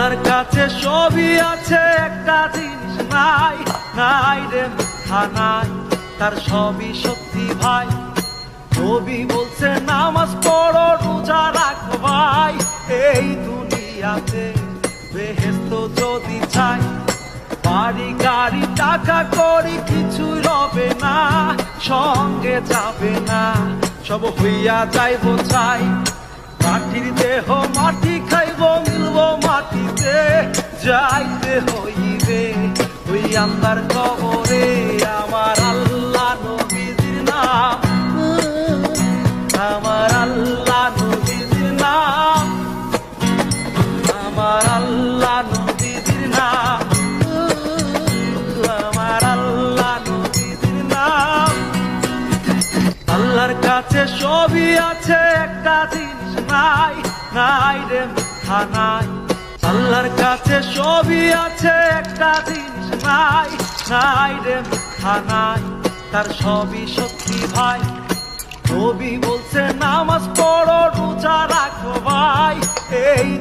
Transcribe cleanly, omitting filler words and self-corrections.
আল্লাহর কাছে সবই আছে, একটা জিনিস নাই, নাই রে মিথ্যা নাই, তার সবই সত্যি ভাই। নবী বলছে নামাজ পড়ো রোজা রাখো ভাই, এই দুনিয়াতে বেহেশত যদি চাই। বাড়ি গাড়ি টাকা করি কিছুই রবে না, সঙ্গে যাবে না, সব হইয়া যাইব চাই। মাটির দেহ মাটি খাইব, মিলব মাটিতে, যাইতে হইবে ওই আল্লাহর কবরে। আমার আল্লাহ নবীজির নাম, আমার আল্লাহ নবীজির নাম, আমার আল্লাহ নবীজির নাম, আমার আল্লাহ নবীজির নাম। আল্লাহর কাছে সবই আছে, একটা জিনিস নাই, নাই রে মিথ্যা নাই। আল্লাহর কাছে সবই আছে, একটা জিনিস নাই, নাই রে মিথ্যা নাই, তার সবই সত্যি ভাই। নবী বলছে নামাজ